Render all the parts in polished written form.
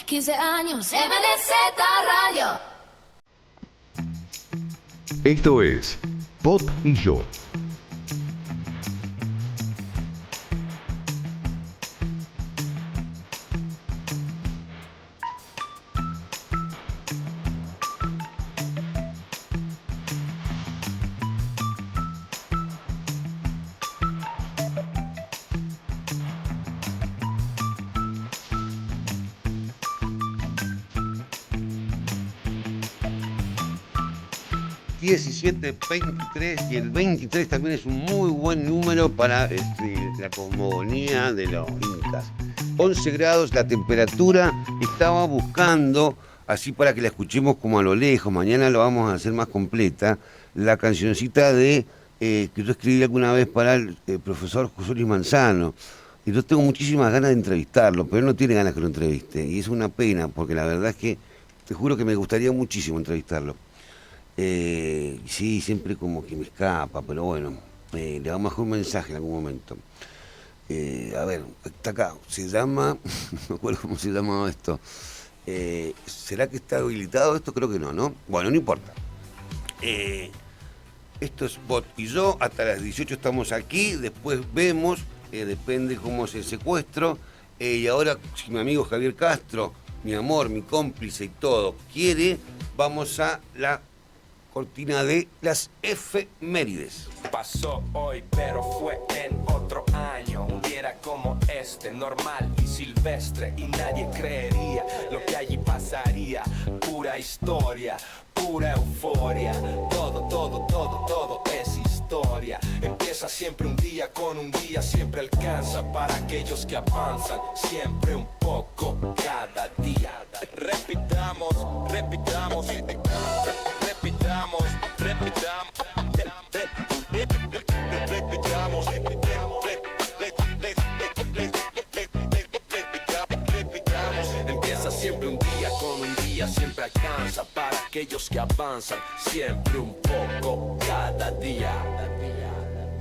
15 años, MDZ Radio. Esto es Pop y Yo. ...17-23... y el 23 también es un muy buen número para la cosmogonía de los incas. 11 grados la temperatura, estaba buscando, así para que la escuchemos como a lo lejos, mañana lo vamos a hacer más completa, la cancioncita de que yo escribí alguna vez para el profesor José Luis Manzano. Y yo tengo muchísimas ganas de entrevistarlo, pero él no tiene ganas que lo entreviste. Y es una pena, porque la verdad es que te juro que me gustaría muchísimo entrevistarlo. Sí, siempre como que me escapa, pero bueno, le vamos a dejar un mensaje en algún momento. A ver, está acá, se llama, no me acuerdo cómo se llama esto. ¿Será que está habilitado esto? Creo que no, ¿no? Bueno, no importa. Esto es Bot y Yo, hasta las 18 estamos aquí, después vemos, depende cómo es el secuestro. Y ahora, si mi amigo Javier Castro, mi amor, mi cómplice y todo, quiere, vamos a la cortina de las efemérides. Pasó hoy, pero fue en otro año. Un día era como este, normal y silvestre, y nadie creería lo que allí pasaría. Pura historia, pura euforia. Todo es historia. Empieza siempre un día con un día, siempre alcanza para aquellos que avanzan. Siempre un poco cada día. Repitamos. Empieza siempre un día con un día, siempre alcanza para aquellos que avanzan, siempre un poco cada día.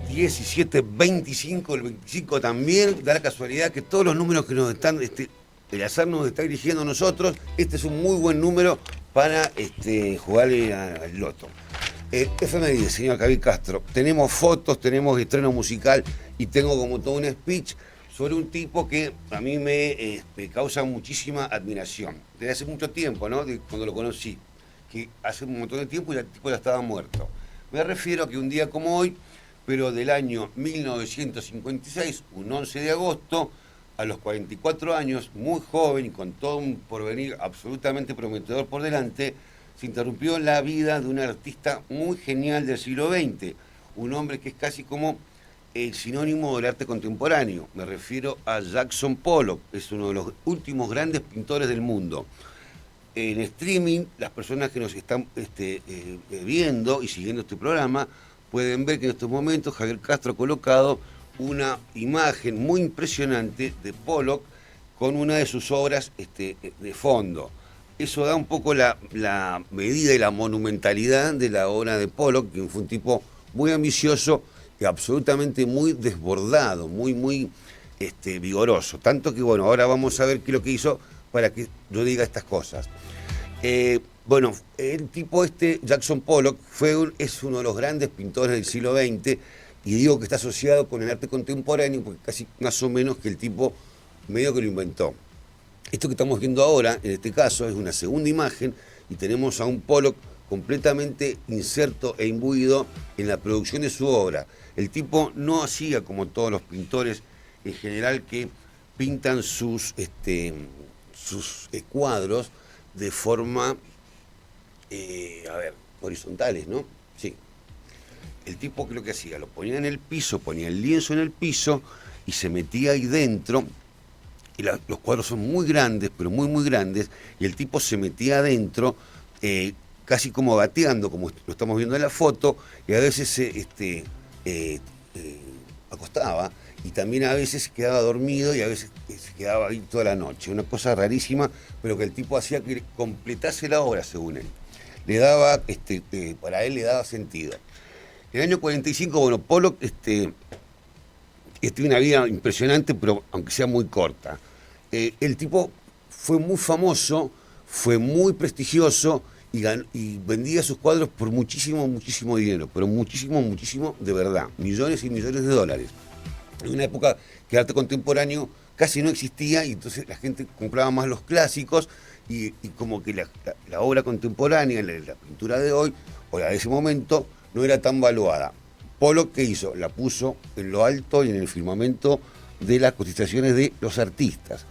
17-25, el 25 también, da la casualidad que todos los números que nos están, el azar nos está dirigiendo a nosotros, este es un muy buen número para jugarle al loto. Efemérides, señor Javier Castro. Tenemos fotos, tenemos estreno musical y tengo como todo un speech sobre un tipo que a mí me causa muchísima admiración. Desde hace mucho tiempo, ¿no? Cuando lo conocí, que hace un montón de tiempo y el tipo ya estaba muerto. Me refiero a que un día como hoy, pero del año 1956, un 11 de agosto, a los 44 años, muy joven y con todo un porvenir absolutamente prometedor por delante, se interrumpió la vida de un artista muy genial del siglo XX, un hombre que es casi como el sinónimo del arte contemporáneo. Me refiero a Jackson Pollock, es uno de los últimos grandes pintores del mundo. En streaming, las personas que nos están viendo y siguiendo este programa pueden ver que en estos momentos Javier Castro ha colocado una imagen muy impresionante de Pollock con una de sus obras de fondo. Eso da un poco la medida y la monumentalidad de la obra de Pollock, que fue un tipo muy ambicioso y absolutamente muy desbordado, muy vigoroso. Tanto que, bueno, ahora vamos a ver qué es lo que hizo para que yo diga estas cosas. Bueno, el tipo Jackson Pollock, es uno de los grandes pintores del siglo XX, y digo que está asociado con el arte contemporáneo porque casi más o menos que el tipo medio que lo inventó. Esto que estamos viendo ahora, en este caso, es una segunda imagen y tenemos a un Pollock completamente inserto e imbuido en la producción de su obra. El tipo no hacía como todos los pintores en general que pintan sus cuadros de forma, horizontales, ¿no? Sí. El tipo, ¿qué es lo que hacía? Lo ponía en el piso, ponía el lienzo en el piso y se metía ahí dentro. Y los cuadros son muy grandes, pero muy grandes, y el tipo se metía adentro, casi como gateando, como lo estamos viendo en la foto, y a veces se acostaba, y también a veces quedaba dormido, y a veces se quedaba ahí toda la noche. Una cosa rarísima, pero que el tipo hacía que completase la obra, según él. Le daba, para él le daba sentido. En el año 45, bueno, Pollock tiene una vida impresionante, pero aunque sea muy corta. El tipo fue muy famoso, fue muy prestigioso y vendía sus cuadros por muchísimo, muchísimo dinero, pero muchísimo, muchísimo de verdad, millones y millones de dólares. En una época que el arte contemporáneo casi no existía y entonces la gente compraba más los clásicos y como que la obra contemporánea, la pintura de hoy o la de ese momento, no era tan valuada. Pollock, ¿qué hizo? La puso en lo alto y en el firmamento de las cotizaciones de los artistas.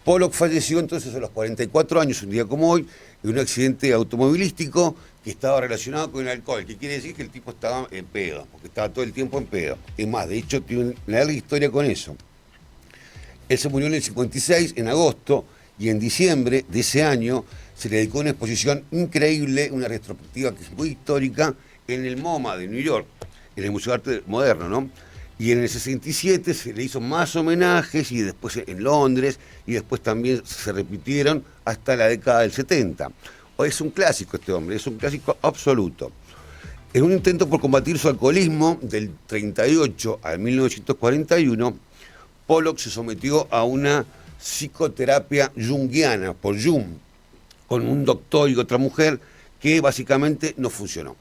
Pollock falleció entonces a los 44 años, un día como hoy, en un accidente automovilístico que estaba relacionado con el alcohol, que quiere decir que el tipo estaba en pedo, porque estaba todo el tiempo en pedo. Es más, de hecho, tiene una larga historia con eso. Él se murió en el 56, en agosto, y en diciembre de ese año se le dedicó una exposición increíble, una retrospectiva que es muy histórica, en el MoMA de New York, en el Museo de Arte Moderno, ¿no? Y en el 67 se le hizo más homenajes, y después en Londres, y después también se repitieron hasta la década del 70. Hoy es un clásico este hombre, es un clásico absoluto. En un intento por combatir su alcoholismo, del 38 al 1941, Pollock se sometió a una psicoterapia junguiana por Jung, con un doctor y otra mujer, que básicamente no funcionó.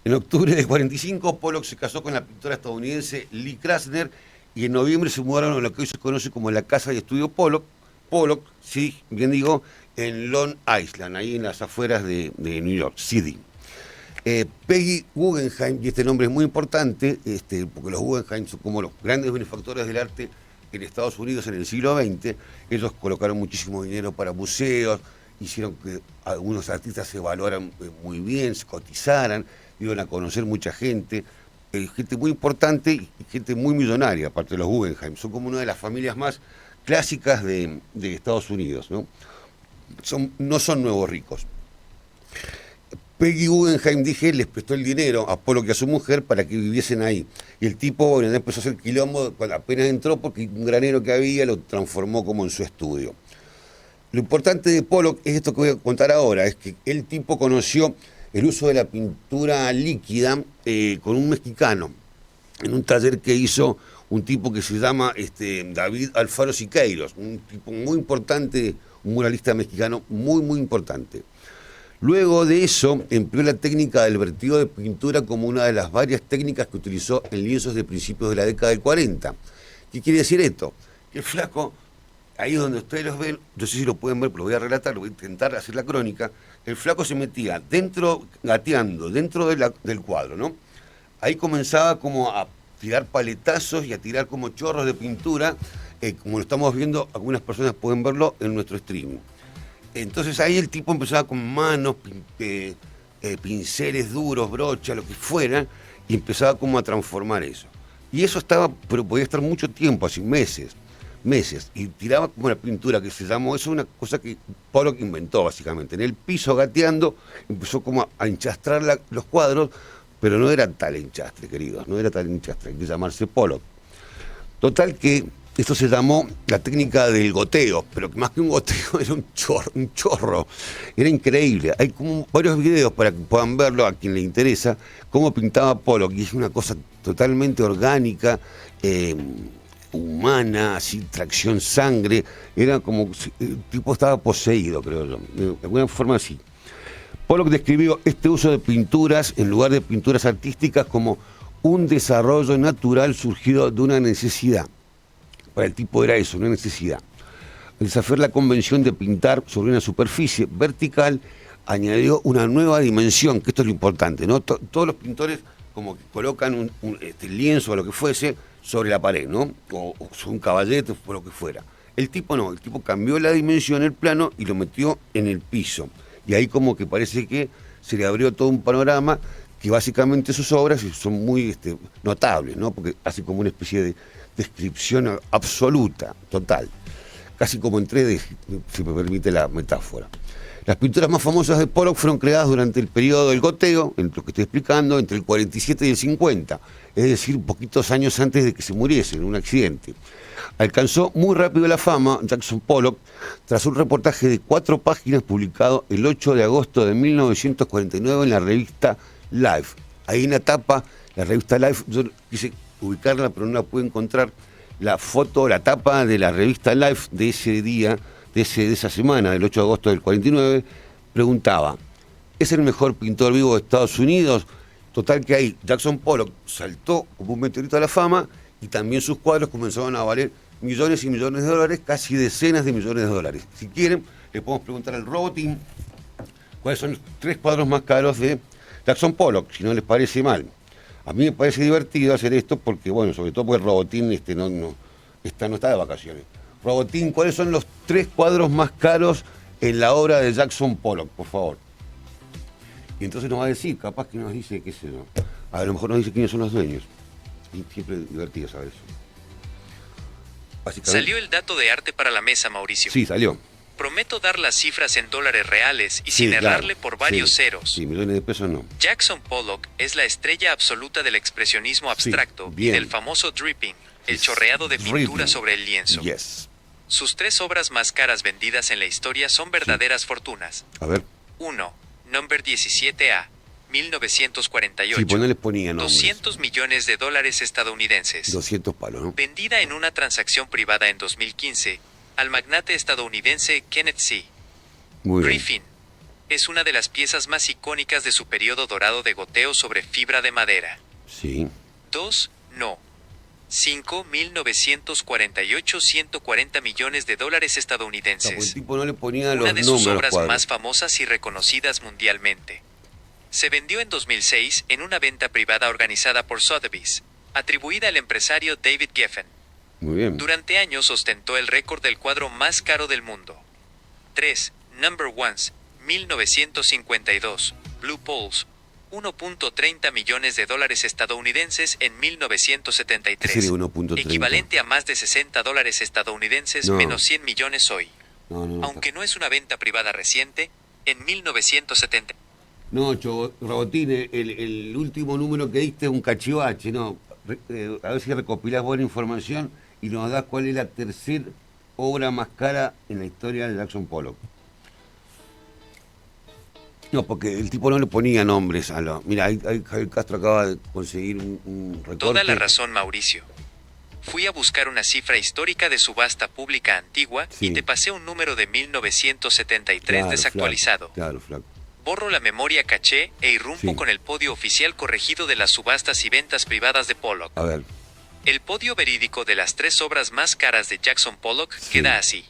En octubre de 45, Pollock se casó con la pintora estadounidense Lee Krasner y en noviembre se mudaron a lo que hoy se conoce como la Casa de Estudio Pollock. Pollock, sí, bien digo, en Long Island, ahí en las afueras de New York City. Peggy Guggenheim, y este nombre es muy importante, porque los Guggenheim son como los grandes benefactores del arte en Estados Unidos en el siglo XX. Ellos colocaron muchísimo dinero para museos, hicieron que algunos artistas se valoraran muy bien, se cotizaran, iban a conocer mucha gente, gente muy importante y gente muy millonaria, aparte de los Guggenheim. Son como una de las familias más clásicas de Estados Unidos, ¿no? No son nuevos ricos. Peggy Guggenheim, dije, les prestó el dinero a Pollock y a su mujer para que viviesen ahí. Y el tipo, bueno, empezó a hacer quilombo cuando apenas entró, porque un granero que había lo transformó como en su estudio. Lo importante de Pollock es esto que voy a contar ahora, es que el tipo conoció el uso de la pintura líquida con un mexicano, en un taller que hizo un tipo que se llama David Alfaro Siqueiros, un tipo muy importante, un muralista mexicano muy, muy importante. Luego de eso, empleó la técnica del vertido de pintura como una de las varias técnicas que utilizó en lienzos de principios de la década del 40. ¿Qué quiere decir esto? Que el flaco, ahí donde ustedes los ven, no sé si lo pueden ver, pero lo voy a relatar, lo voy a intentar hacer la crónica. El flaco se metía gateando dentro del cuadro, ¿no? Ahí comenzaba como a tirar paletazos y a tirar como chorros de pintura, como lo estamos viendo, algunas personas pueden verlo en nuestro streaming. Entonces ahí el tipo empezaba con manos, pinceles duros, brochas, lo que fuera, y empezaba como a transformar eso. Y eso estaba, pero podía estar mucho tiempo, así meses, y tiraba como la pintura que se llamó, eso es una cosa que Pollock inventó básicamente. En el piso gateando, empezó como a enchastrar los cuadros, pero no era tal enchastre, queridos, no era tal enchastre, hay que llamarse Pollock. Total que esto se llamó la técnica del goteo, pero que más que un goteo era un chorro. Era increíble. Hay como varios videos para que puedan verlo a quien le interesa, cómo pintaba Pollock, y es una cosa totalmente orgánica, humana, así, tracción sangre. Era como, el tipo estaba poseído, creo yo, de alguna forma así. Pollock describió este uso de pinturas, en lugar de pinturas artísticas, como un desarrollo natural surgido de una necesidad. Para el tipo era eso, una necesidad. Al desafiar la convención de pintar sobre una superficie vertical, añadió una nueva dimensión, que esto es lo importante, ¿no? Todos los pintores como que colocan un lienzo o lo que fuese sobre la pared, ¿no? O sobre un caballete o lo que fuera. El tipo no, el tipo cambió la dimensión, el plano, y lo metió en el piso. Y ahí como que parece que se le abrió todo un panorama, que básicamente sus obras son muy notables, ¿no? Porque hace como una especie de descripción absoluta, total, casi como en 3D, si me permite la metáfora. Las pinturas más famosas de Pollock fueron creadas durante el periodo del goteo, entre lo que estoy explicando, entre el 47 y el 50, es decir, poquitos años antes de que se muriese en un accidente. Alcanzó muy rápido la fama Jackson Pollock tras un reportaje de 4 páginas publicado el 8 de agosto de 1949 en la revista Life. Ahí en la tapa, la revista Life, yo quise ubicarla, pero no la pude encontrar, la foto, la tapa de la revista Life de ese día, de esa semana, del 8 de agosto del 49, preguntaba, ¿es el mejor pintor vivo de Estados Unidos? Total que ahí Jackson Pollock saltó como un meteorito a la fama y también sus cuadros comenzaron a valer millones y millones de dólares, casi decenas de millones de dólares. Si quieren, le podemos preguntar al Robotín cuáles son los 3 cuadros más caros de Jackson Pollock, si no les parece mal. A mí me parece divertido hacer esto porque, bueno, sobre todo porque el Robotín no está de vacaciones. Robotín, ¿cuáles son los 3 cuadros más caros en la obra de Jackson Pollock, por favor? Y entonces nos va a decir, capaz que nos dice, qué sé yo, a lo mejor nos dice quiénes son los dueños. Y siempre es divertido saber eso. Básicamente, Salió el dato de arte para la mesa, Mauricio. sí, salió. Prometo dar las cifras en dólares reales y Sí, sin claro. errarle por varios Sí, ceros. Sí, millones de pesos no. Jackson Pollock es la estrella absoluta del expresionismo abstracto y bien. del famoso dripping, el Sí, chorreado de pintura dripping. sobre el lienzo. Yes. Sus 3 obras más caras vendidas en la historia son verdaderas fortunas. A ver. 1. Number 17A, 1948. Sí, pues no les ponía nombres. 200 millones de dólares estadounidenses. 200 palos, ¿no? Vendida en una transacción privada en 2015 al magnate estadounidense Kenneth C. Muy bien. Griffin. Es una de las piezas más icónicas de su periodo dorado de goteo sobre fibra de madera. Sí. 2. No. 5. 1948, 140 millones de dólares O sea, estadounidenses. pues el tipo no le ponía los Una de nombres sus a los obras cuadros. más famosas y reconocidas mundialmente. Se vendió en 2006 en una venta privada organizada por Sotheby's, atribuida al empresario David Geffen. Muy bien. Durante años ostentó el récord del cuadro más caro del mundo. 3. Number Ones, 1952, Blue Poles, 1.30 millones de dólares estadounidenses en ¿Qué 1973, sería 1.30? equivalente a más de 60 dólares estadounidenses No. menos 100 millones hoy. No, Aunque no es una venta privada reciente, en 1970. No, Robotín, el último número que diste es un cachivache, no. A ver si recopilás buena información y nos das cuál es la tercera obra más cara en la historia de Jackson Pollock. No, porque el tipo no le ponía nombres a los... Mira, ahí Javier Castro acaba de conseguir un recorte. Toda la razón, Mauricio. Fui a buscar una cifra histórica de subasta pública antigua Sí. y te pasé un número de 1973 Claro, desactualizado. Claro, flaco. Borro la memoria caché e irrumpo Sí. con el podio oficial corregido de las subastas y ventas privadas de Pollock. A ver. El podio verídico de las 3 obras más caras de Jackson Pollock Sí. queda así.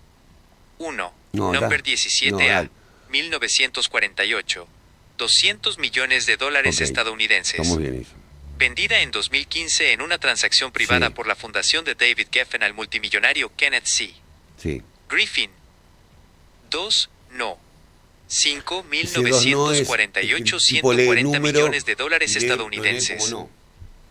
1. No, Number da- 17A, no, dale. 1948. 200 millones de dólares Ok, estadounidenses. Estamos bien eso. Vendida en 2015 en una transacción privada Sí. por la fundación de David Geffen al multimillonario Kenneth C. Sí. Griffin. 2. No. 5. Ese dos no es- 1948, el tipo lee 140 número millones de dólares y lee- estadounidenses. lo lee como no.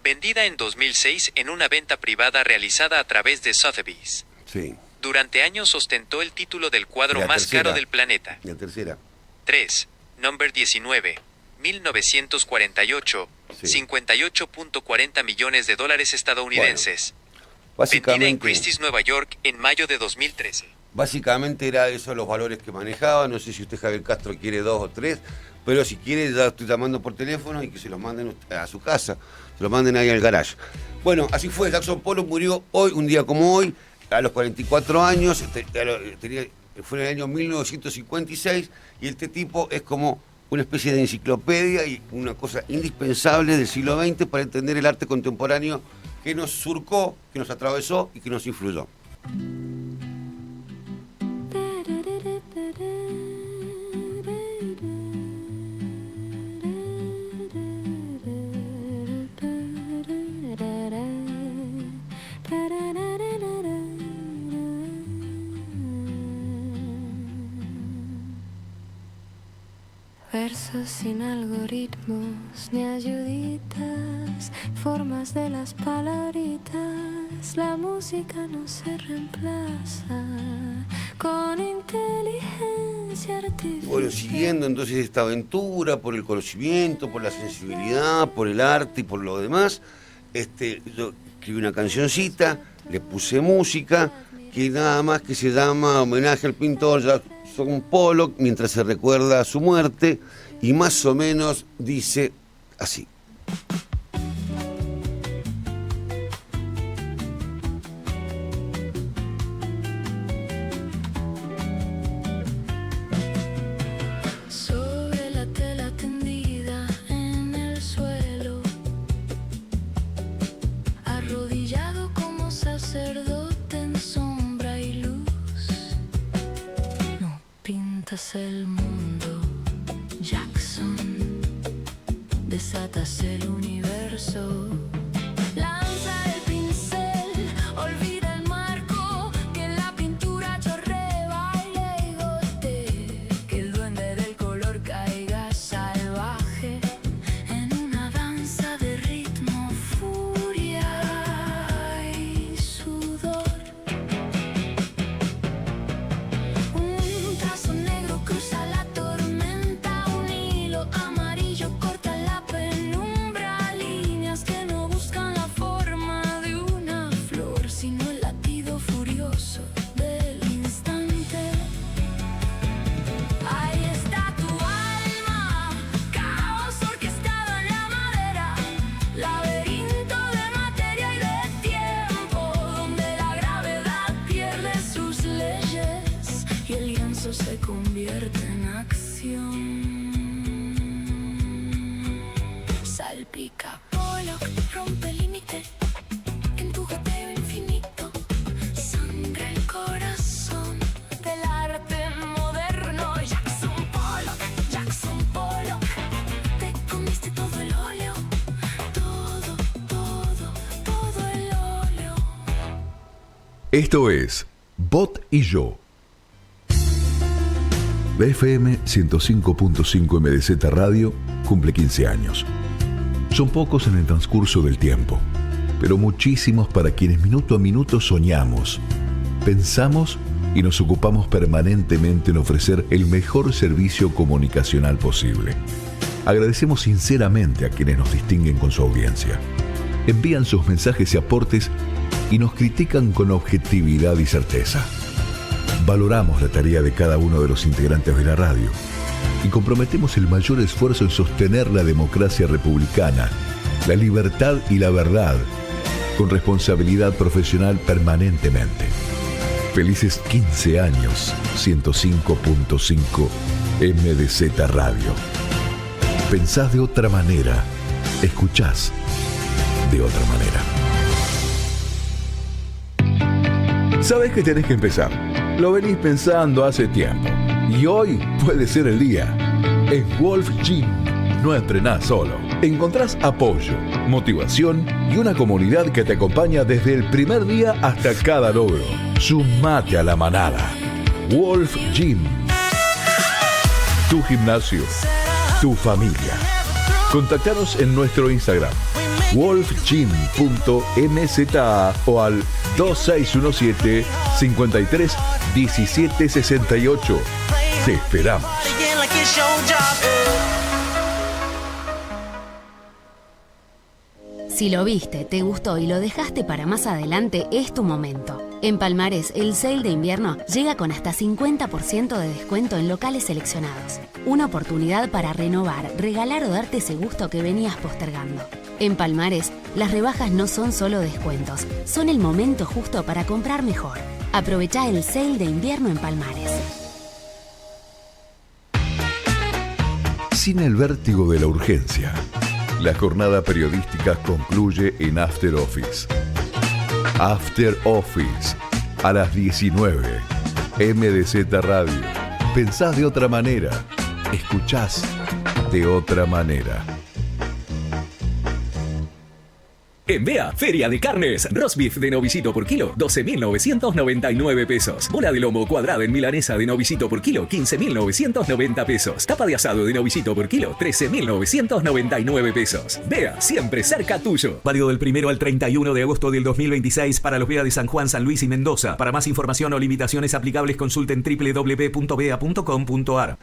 Vendida en 2006 en una venta privada realizada a través de Sotheby's. Sí. Durante años ostentó el título del cuadro La más tercera. caro del planeta. La tercera. 3. Number 19. 1948. Sí. 58.40 millones de dólares estadounidenses. Vendida en Básicamente, Christie's, Nueva York, en mayo de 2013. básicamente era eso los valores que manejaba. No sé si usted, Javier Castro, quiere 2 o 3, pero si quiere, ya estoy llamando por teléfono y que se los manden a su casa, se los manden ahí al garage. Bueno, así fue. Jackson Pollock murió hoy, un día como hoy, a los 44 años, fue en el año 1956, y este tipo es como una especie de enciclopedia y una cosa indispensable del siglo XX para entender el arte contemporáneo que nos surcó, que nos atravesó y que nos influyó. Versos sin algoritmos ni ayuditas, formas de las palabritas, la música no se reemplaza con inteligencia artificial. Bueno, siguiendo entonces esta aventura por el conocimiento, por la sensibilidad, por el arte y por lo demás, yo escribí una cancioncita, le puse música, que nada más que se llama Homenaje al pintor Jackson Pollock mientras se recuerda su muerte, y más o menos dice así. levantas el mundo, Jackson. Desatas el universo. Lanza el pincel, olvida el marco, que la pintura chorree, baile y gotee, que el duende del color caiga salvaje en una danza de ritmo, furia y sudor. Un trazo negro cruza la tormenta, un hilo amarillo corta la penumbra, líneas que no buscan la forma de una flor, sino el latido furioso del instante. Ahí está tu alma, caos orquestado en la madera, laberinto de materia y de tiempo, donde la gravedad pierde sus leyes y el lienzo se convierte en acción. Salpica Pollock, rompe el límite en tu goteo infinito, sangra el corazón del arte moderno. Jackson Pollock, te comiste todo el óleo, todo el óleo. Esto es Bot y Yo. BFM 105.5 MDZ Radio cumple 15 años. Son pocos en el transcurso del tiempo, pero muchísimos para quienes minuto a minuto soñamos, pensamos y nos ocupamos permanentemente en ofrecer el mejor servicio comunicacional posible. Agradecemos sinceramente a quienes nos distinguen con su audiencia. Envían sus mensajes y aportes y nos critican con objetividad y certeza. Valoramos la tarea de cada uno de los integrantes de la radio y comprometemos el mayor esfuerzo en sostener la democracia republicana, la libertad y la verdad, con responsabilidad profesional permanentemente. Felices 15 años, 105.5 MDZ Radio. Pensás de otra manera, escuchás de otra manera. Sabés que tenés que empezar. Lo venís pensando hace tiempo. Y hoy puede ser el día. En Wolf Gym no entrenás solo. Encontrás apoyo, motivación y una comunidad que te acompaña desde el primer día hasta cada logro. Sumate a la manada. Wolf Gym. Tu gimnasio. Tu familia. Contactanos en nuestro Instagram wolfgym.mza o al 2617 53 17 68. Te esperamos. Si lo viste, te gustó y lo dejaste para más adelante, es tu momento. En Palmares, el sale de invierno llega con hasta 50% de descuento en locales seleccionados. Una oportunidad para renovar, regalar o darte ese gusto que venías postergando. En Palmares, las rebajas no son solo descuentos, son el momento justo para comprar mejor. Aprovechá el sale de invierno en Palmares. Sin el vértigo de la urgencia, la jornada periodística concluye en After Office. After Office, a las 19. MDZ Radio. Pensás de otra manera. Escuchás de otra manera. En Bea, Feria de Carnes, roast beef de novicito por kilo, 12.999 pesos. Bola de lomo cuadrada en milanesa de novicito por kilo, 15.990 pesos. Tapa de asado de novicito por kilo, 13.999 pesos. Bea, siempre cerca tuyo. Válido del 1 al 31 de agosto del 2026 para los Bea de San Juan, San Luis y Mendoza. Para más información o limitaciones aplicables consulten www.bea.com.ar.